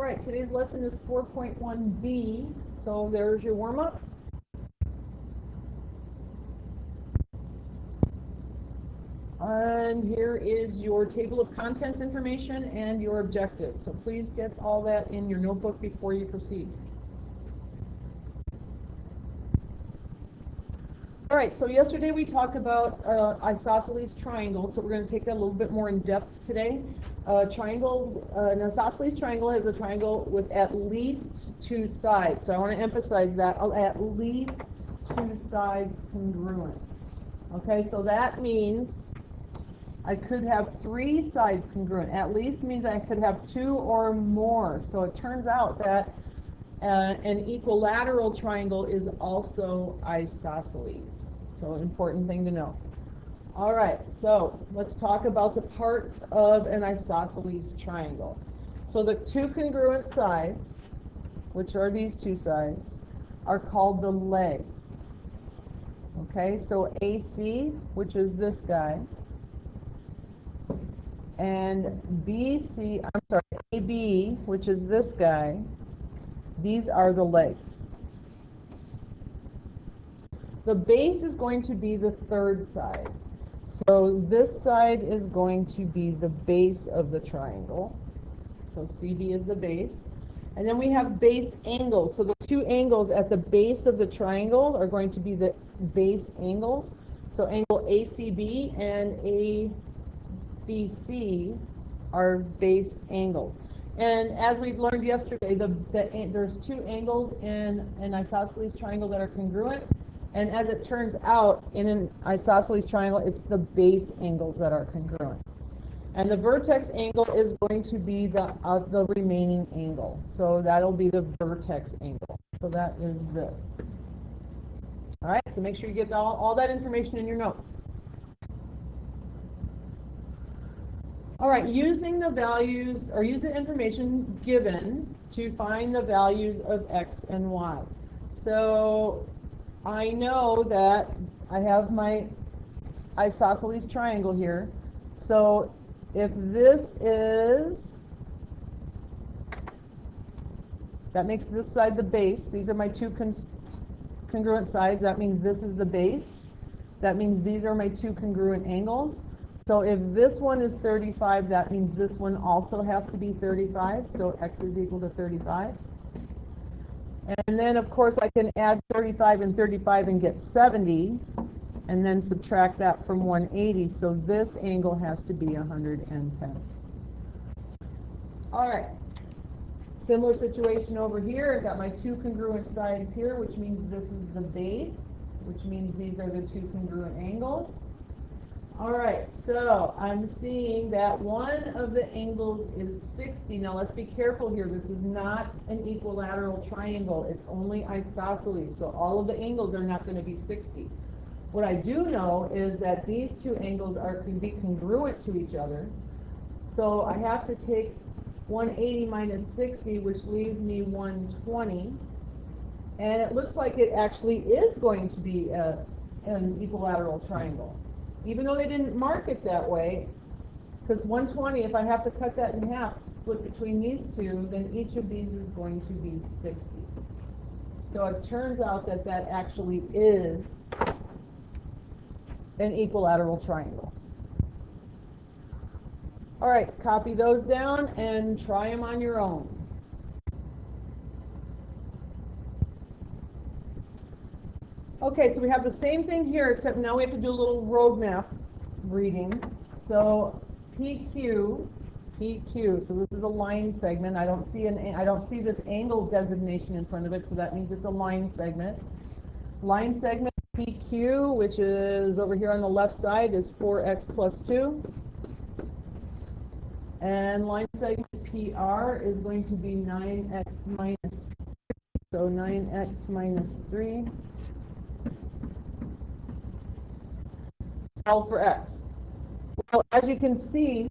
All right, today's lesson is 4.1b, so there's your warm-up. And here is your table of contents information and your objectives. So please get all that in your notebook before you proceed. All right, so yesterday we talked about isosceles triangles, so we're going to take that a little bit more in depth today. An isosceles triangle is a triangle with at least two sides. So I want to emphasize that, at least two sides congruent. Okay, so that means I could have three sides congruent. At least means I could have two or more. So it turns out that an equilateral triangle is also isosceles. So important thing to know. All right, so let's talk about the parts of an isosceles triangle. So the two congruent sides, which are these two sides, are called the legs. Okay, so AC, which is this guy, and AB, which is this guy, these are the legs. The base is going to be the third side. So this side is going to be the base of the triangle. So CB is the base. And then we have base angles. So the two angles at the base of the triangle are going to be the base angles. So angle ACB and ABC are base angles. And as we've learned yesterday, there's two angles in an isosceles triangle that are congruent. And as it turns out, in an isosceles triangle, it's the base angles that are congruent. And the vertex angle is going to be the remaining angle. So that'll be the vertex angle. So that is this. All right, so make sure you get all that information in your notes. All right, using the values, or use the information given to find the values of x and y. So I know that I have my isosceles triangle here. So if this is, that makes this side the base. These are my two congruent sides. That means this is the base. That means these are my two congruent angles. So if this one is 35, that means this one also has to be 35. So x is equal to 35. And then, of course, I can add 35 and 35 and get 70, and then subtract that from 180. So this angle has to be 110. All right. Similar situation over here. I've got my two congruent sides here, which means this is the base, which means these are the two congruent angles. All right, so I'm seeing that one of the angles is 60. Now let's be careful here. This is not an equilateral triangle. It's only isosceles, so all of the angles are not going to be 60. What I do know is that these two angles can be congruent to each other. So I have to take 180 minus 60, which leaves me 120. And it looks like it actually is going to be an equilateral triangle. Even though they didn't mark it that way, because 120, if I have to cut that in half to split between these two, then each of these is going to be 60. So it turns out that that actually is an equilateral triangle. All right, copy those down and try them on your own. Okay, so we have the same thing here, except now we have to do a little roadmap reading. So PQ, so this is a line segment. I don't see this angle designation in front of it, so that means it's a line segment. Line segment PQ, which is over here on the left side, is 4x plus 2. And line segment PR is going to be 9x minus 3. So 9x minus 3. Solve for x. Well, as you can see,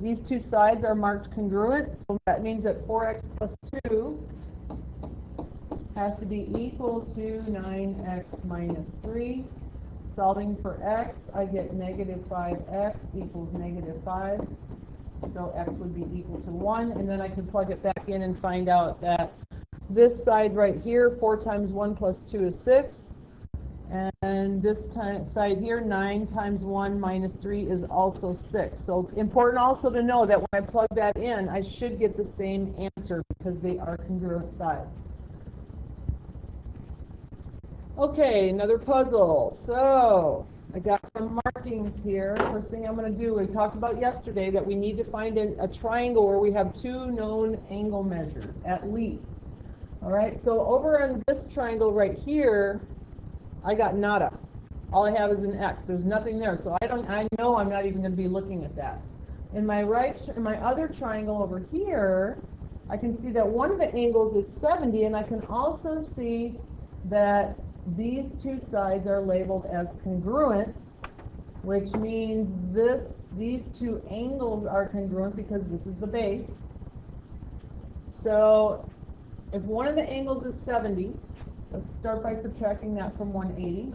these two sides are marked congruent, so that means that 4x plus 2 has to be equal to 9x minus 3. Solving for x, I get negative 5x equals negative 5. So x would be equal to 1, and then I can plug it back in and find out that this side right here, 4 times 1 plus 2 is 6. And this side here, 9 times 1 minus 3 is also 6. So important also to know that when I plug that in, I should get the same answer because they are congruent sides. Okay, another puzzle. So I got some markings here. First thing I'm going to do, we talked about yesterday that we need to find a triangle where we have 2 known angle measures, at least. All right, so over on this triangle right here, I got nada. All I have is an x. There's nothing there, so I know I'm not even going to be looking at that. In my other triangle over here, I can see that one of the angles is 70, and I can also see that these 2 sides are labeled as congruent, which means these 2 angles are congruent because this is the base. So if one of the angles is 70, let's start by subtracting that from 180.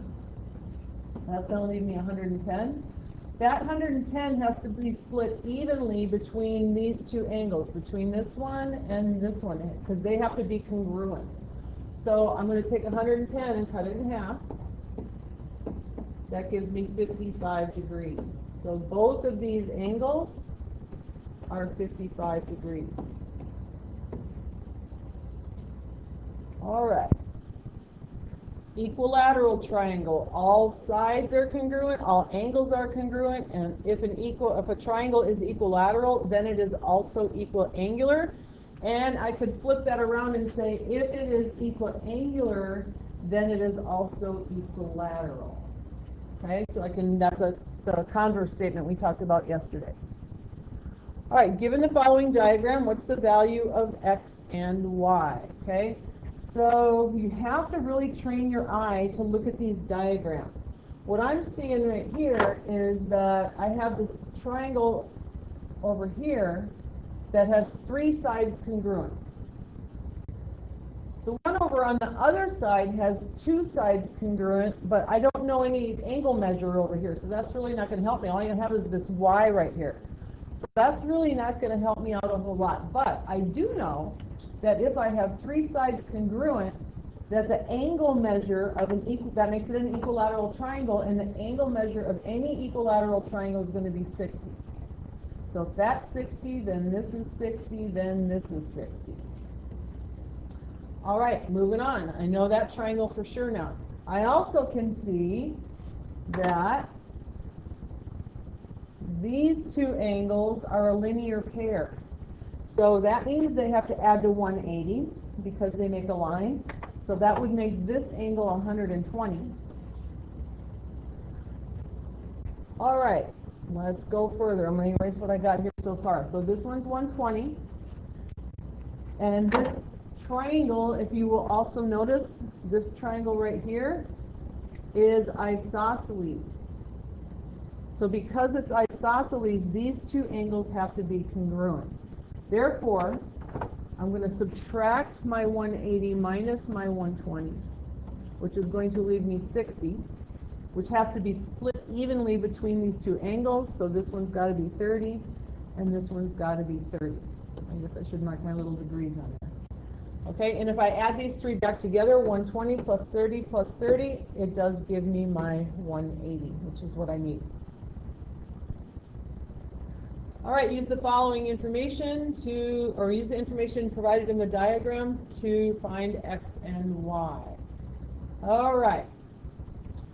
That's going to leave me 110. That 110 has to be split evenly between these 2 angles, between this one and this one, because they have to be congruent. So I'm going to take 110 and cut it in half. That gives me 55 degrees. So both of these angles are 55 degrees. All right. Equilateral triangle. All sides are congruent, all angles are congruent, and if a triangle is equilateral, then it is also equiangular. And I could flip that around and say if it is equiangular, then it is also equilateral. Okay, so that's the converse statement we talked about yesterday. All right, given the following diagram, what's the value of x and y? Okay, so you have to really train your eye to look at these diagrams. What I'm seeing right here is that I have this triangle over here that has 3 sides congruent. The one over on the other side has 2 sides congruent, but I don't know any angle measure over here, so that's really not going to help me. All I have is this y right here. So that's really not going to help me out a whole lot. But I do know that if I have 3 sides congruent, that the angle measure of that makes it an equilateral triangle, and the angle measure of any equilateral triangle is going to be 60. So if that's 60, then this is 60, then this is 60. All right, moving on. I know that triangle for sure now. I also can see that these 2 angles are a linear pair. So that means they have to add to 180 because they make a line. So that would make this angle 120. All right, let's go further. I'm going to erase what I got here so far. So this one's 120. And this triangle, if you will also notice, this triangle right here is isosceles. So because it's isosceles, these 2 angles have to be congruent. Therefore, I'm going to subtract my 180 minus my 120, which is going to leave me 60, which has to be split evenly between these 2 angles. So this one's got to be 30, and this one's got to be 30. I guess I should mark my little degrees on there. Okay, and if I add these 3 back together, 120 plus 30 plus 30, it does give me my 180, which is what I need. All right, use the following information use the information provided in the diagram to find x and y. All right,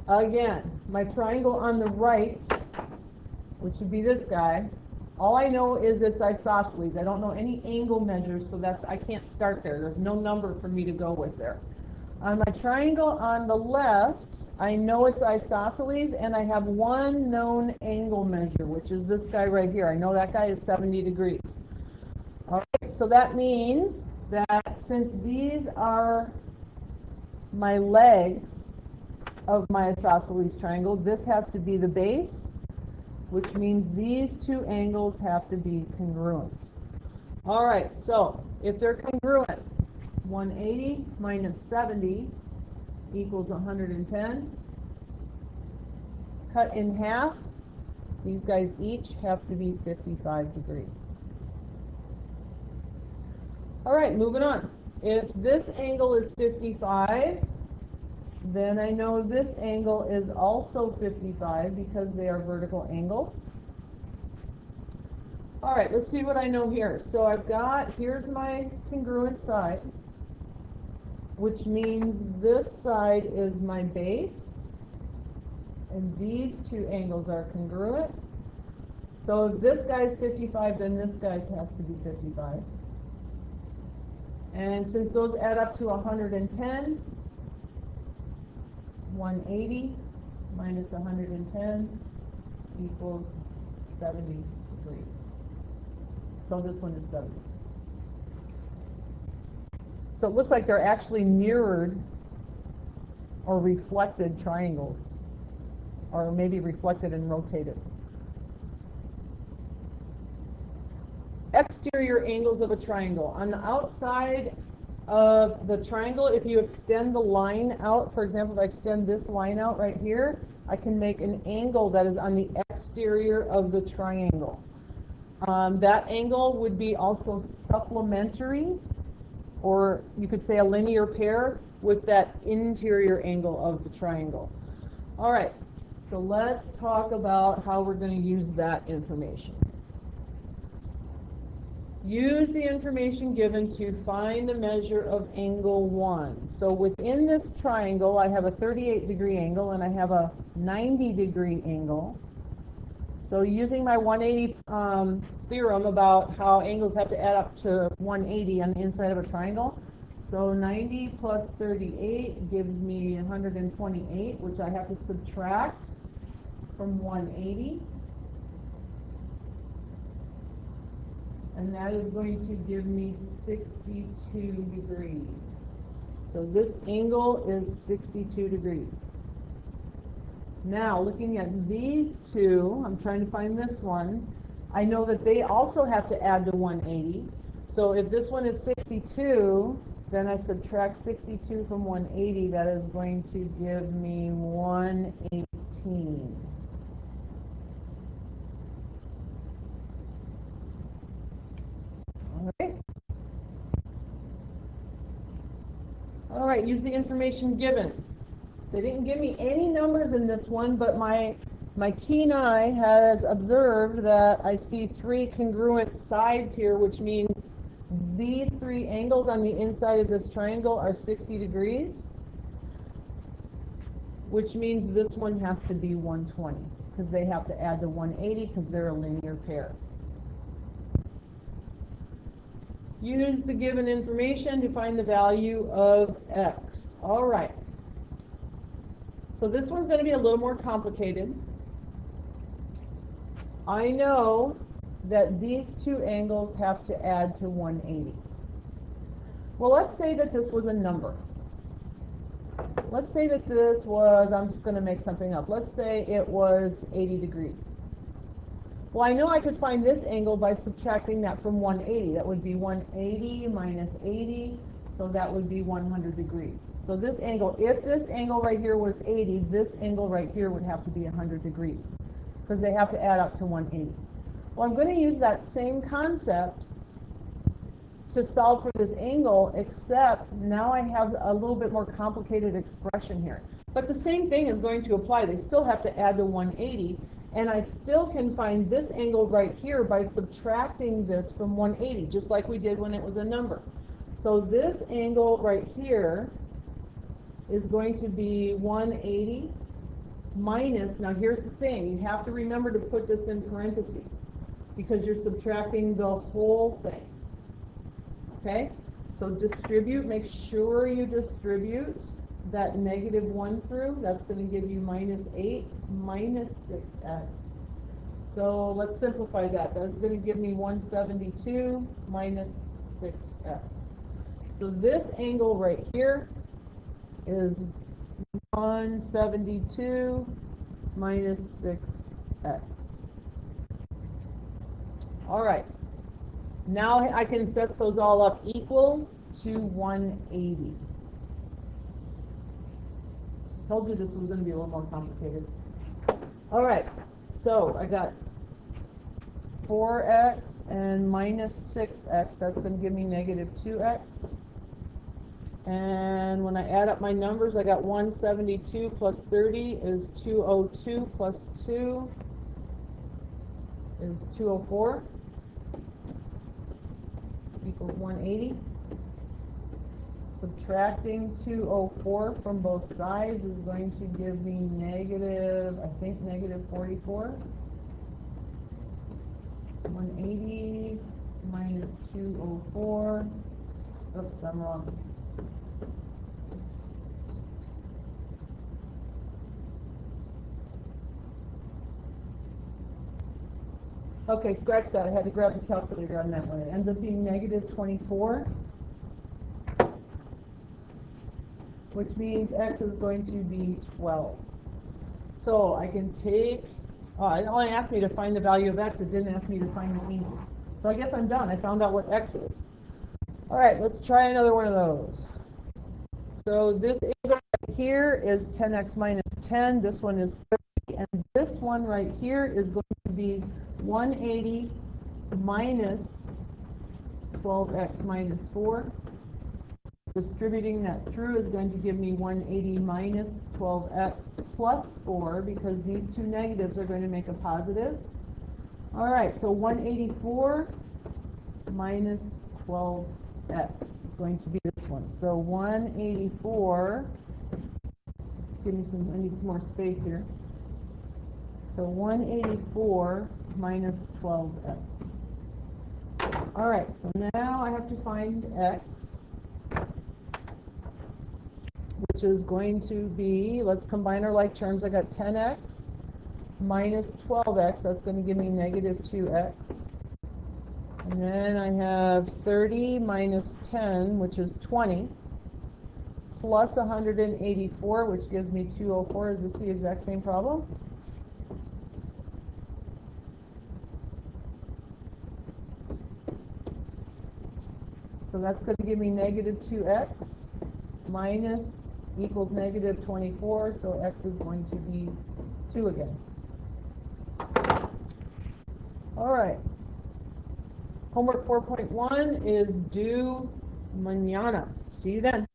again, my triangle on the right, which would be this guy, all I know is it's isosceles. I don't know any angle measures, so I can't start there. There's no number for me to go with there. On my triangle on the left, I know it's isosceles, and I have one known angle measure, which is this guy right here. I know that guy is 70 degrees. All right, so that means that since these are my legs of my isosceles triangle, this has to be the base, which means these 2 angles have to be congruent. All right, so if they're congruent, 180 minus 70 equals 110. Cut in half, these guys each have to be 55 degrees. All right, moving on. If this angle is 55, then I know this angle is also 55 because they are vertical angles. All right, let's see what I know here. So I've got, here's my congruent sides, which means this side is my base, and these two angles are congruent. So if this guy's 55, then this guy's has to be 55. And since those add up to 110, 180 minus 110 equals 70 degrees. So this one is 70. So it looks like they're actually mirrored or reflected triangles, or maybe reflected and rotated. Exterior angles of a triangle. On the outside of the triangle, if you extend the line out, for example, if I extend this line out right here, I can make an angle that is on the exterior of the triangle. That angle would be also supplementary, or you could say a linear pair with that interior angle of the triangle. All right, so let's talk about how we're going to use that information. Use the information given to find the measure of angle 1. So within this triangle, I have a 38-degree angle and I have a 90-degree angle. So using my 180 theorem about how angles have to add up to 180 on the inside of a triangle. So 90 plus 38 gives me 128, which I have to subtract from 180. And that is going to give me 62 degrees. So this angle is 62 degrees. Now, looking at these two, I'm trying to find this one. I know that they also have to add to 180. So if this one is 62, then I subtract 62 from 180. That is going to give me 118. All right, use the information given. They didn't give me any numbers in this one, but my keen eye has observed that I see 3 congruent sides here, which means these 3 angles on the inside of this triangle are 60 degrees, which means this one has to be 120, because they have to add to 180 because they're a linear pair. Use the given information to find the value of x. All right. So this one's going to be a little more complicated. I know that these 2 angles have to add to 180. Well, let's say that this was a number. Let's say that this was, I'm just going to make something up. Let's say it was 80 degrees. Well, I know I could find this angle by subtracting that from 180. That would be 180 minus 80, so that would be 100 degrees. So this angle, if this angle right here was 80, this angle right here would have to be 100 degrees, because they have to add up to 180. Well, I'm going to use that same concept to solve for this angle, except now I have a little bit more complicated expression here. But the same thing is going to apply. They still have to add to 180, and I still can find this angle right here by subtracting this from 180, just like we did when it was a number. So this angle right here is going to be 180 minus, now here's the thing, you have to remember to put this in parentheses, because you're subtracting the whole thing. Okay, so distribute, make sure you distribute that -1 through. That's going to give you -8 minus 6x. So let's simplify that. That's going to give me 172 minus 6x. So this angle right here is 172 minus 6x. All right. Now I can set those all up equal to 180. Told you this was going to be a little more complicated. All right, So I got 4x and minus 6x. That's going to give me negative 2x. And when I add up my numbers, I got 172 plus 30 is 202 plus 2 is 204 equals 180. Subtracting 204 from both sides is going to give me negative, I think negative 44. 180 minus 204. Oops, I'm wrong. Okay, scratch that. I had to grab the calculator on that one. It ends up being negative 24, which means x is going to be 12. So I can take, it only asked me to find the value of x. It didn't ask me to find the e. So I guess I'm done. I found out what x is. All right, let's try another one of those. So this angle right here is 10x minus 10. This one is 30. And this one right here is going to be 180 minus 12x minus 4. Distributing that through is going to give me 180 minus 12x plus 4, because these two negatives are going to make a positive. All right, so 184 minus 12x is going to be this one. So 184, let's give me some, I need some more space here. So 184 minus 12x. All right, so now I have to find x, which is going to be, let's combine our like terms. I got 10x minus 12x. That's going to give me negative 2x. And then I have 30 minus 10, which is 20, plus 184, which gives me 204. Is this the exact same problem? So that's going to give me negative 2x minus equals negative 24, so x is going to be 2 again. All right. Homework 4.1 is due mañana. See you then.